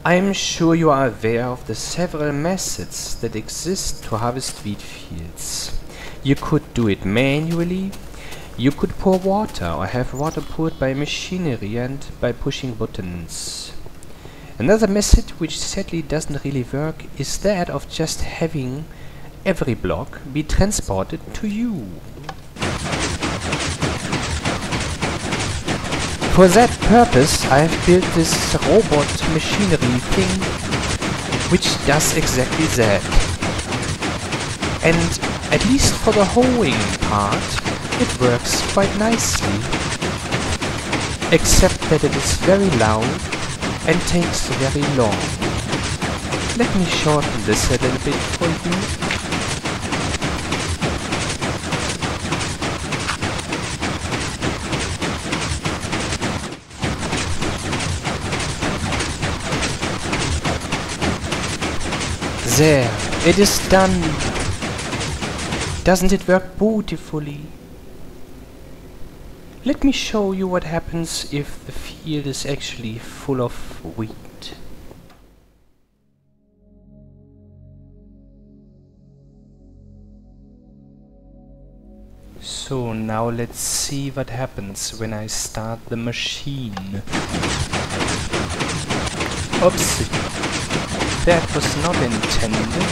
I'm sure you are aware of the several methods that exist to harvest wheat fields. You could do it manually, you could pour water or have water poured by machinery and by pushing buttons. Another method which sadly doesn't really work is that of just having every block be transported to you. For that purpose I have built this robot machinery thing which does exactly that. And at least for the hoeing part it works quite nicely. Except that it is very loud and takes very long. Let me shorten this a little bit for you. There, it is done. Doesn't it work beautifully? Let me show you what happens if the field is actually full of wheat. So now let's see what happens when I start the machine. Oopsie. That was not intended.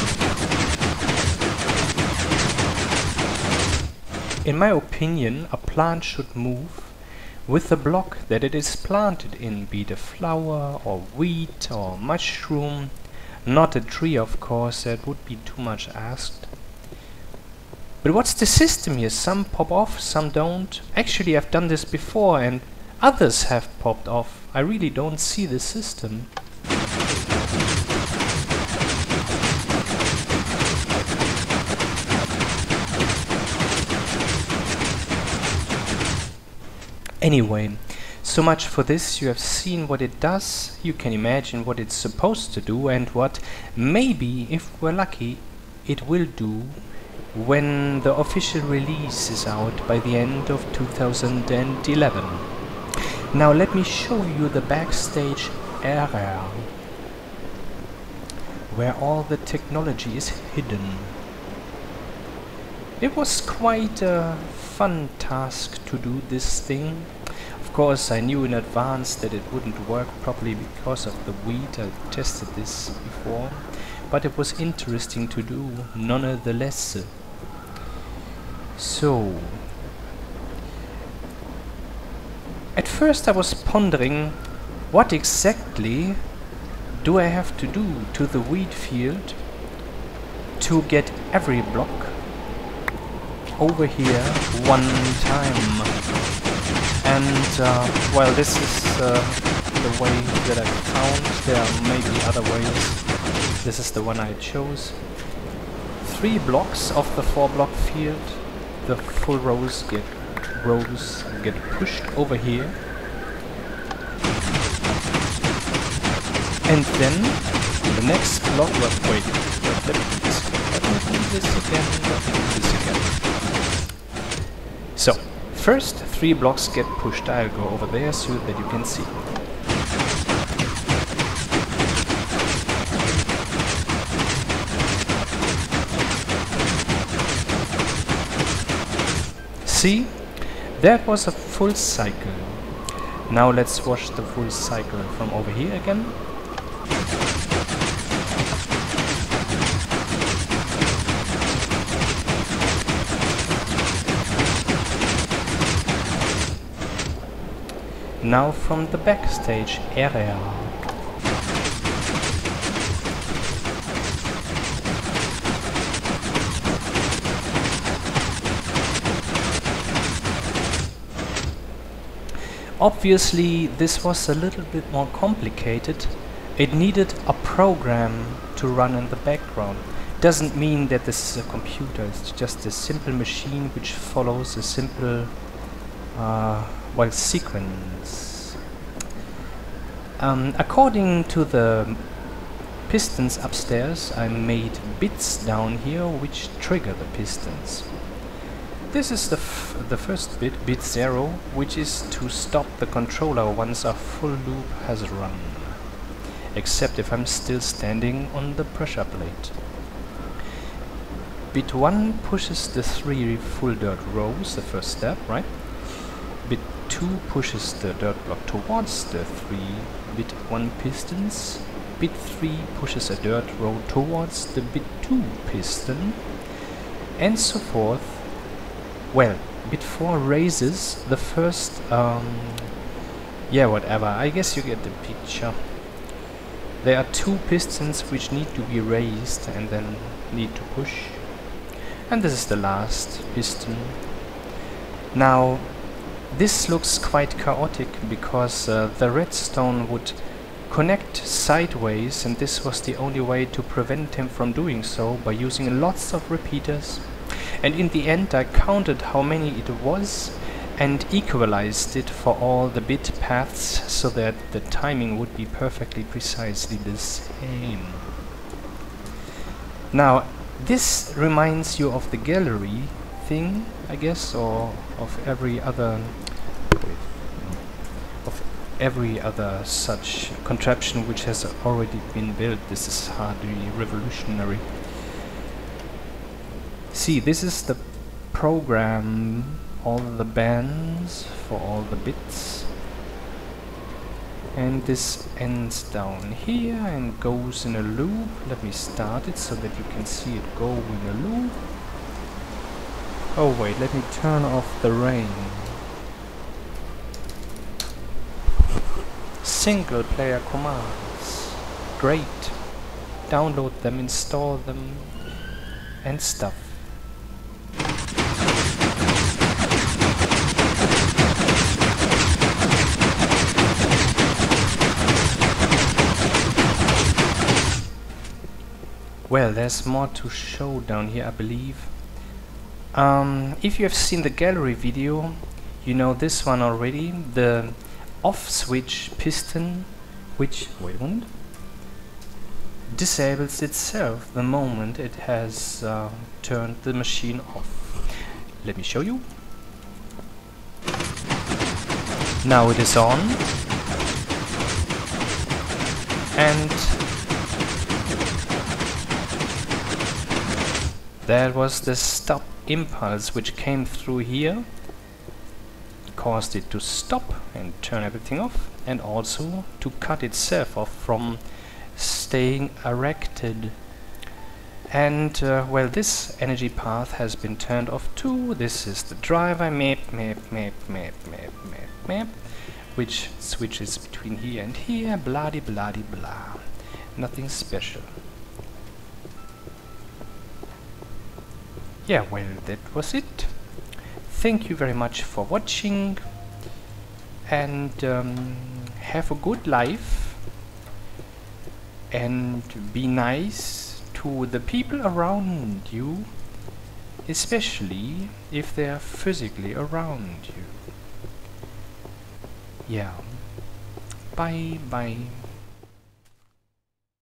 In my opinion, a plant should move with the block that it is planted in, be it a flower or wheat or mushroom. Not a tree, of course, that would be too much asked. But what's the system here? Some pop off, some don't. Actually, I've done this before and others have popped off. I really don't see the system. Anyway, so much for this. You have seen what it does, you can imagine what it's supposed to do and what maybe, if we're lucky, it will do when the official release is out by the end of 2011. Now let me show you the backstage area where all the technology is hidden. It was quite a fun task to do this thing. Of course I knew in advance that it wouldn't work properly because of the wheat. I tested this before, but it was interesting to do nonetheless. So at first I was pondering, what exactly do I have to do to the wheat field to get every block over here one time? And well, this is the way that I found. There may be other ways. This is the one I chose. 3 blocks of the 4-block field. The full rows get pushed over here. And then the next block, wait, let me do this again. So, first 3 blocks get pushed. I'll go over there so that you can see. See? That was a full cycle. Now let's watch the full cycle from over here again. Now from the backstage area. Obviously this was a little bit more complicated. It needed a program to run in the background. Doesn't mean that this is a computer, it's just a simple machine which follows a simple sequence. According to the pistons upstairs, I made bits down here which trigger the pistons. This is the first bit, bit 0, which is to stop the controller once a full loop has run. except if I'm still standing on the pressure plate. Bit 1 pushes the 3 full dirt rows, the first step, right? Bit 2 pushes the dirt block towards the 3 bit 1 pistons. Bit 3 pushes a dirt row towards the bit 2 piston, and so forth. Well, bit 4 raises the first, yeah, whatever, I guess you get the picture. There are 2 pistons which need to be raised and then need to push. And this is the last piston. Now, this looks quite chaotic because the redstone would connect sideways, and this was the only way to prevent him from doing so, by using lots of repeaters. And in the end I counted how many it was and equalized it for all the bit paths so that the timing would be perfectly precisely the same. Now this reminds you of the gallery thing, I guess, or of every other such contraption which has already been built. This is hardly revolutionary. See, this is the program, all the bands for all the bits, and this ends down here and goes in a loop. Let me start it so that you can see it go in a loop. Oh wait, let me turn off the rain. Single player commands. Great. Download them, install them, and stuff. Well, there's more to show down here, I believe. If you have seen the gallery video, you know this one already. The off switch piston, which, wait a moment, disables itself the moment it has turned the machine off. Let me show you. Now it is on, and that was the stop impulse which came through here, caused it to stop and turn everything off, and also to cut itself off from staying erected. And well, this energy path has been turned off too. This is the driver map, which switches between here and here, blah de blah de blah. Nothing special. Yeah, well, that was it. Thank you very much for watching, and have a good life, and be nice to the people around you, especially if they are physically around you. Yeah. Bye bye.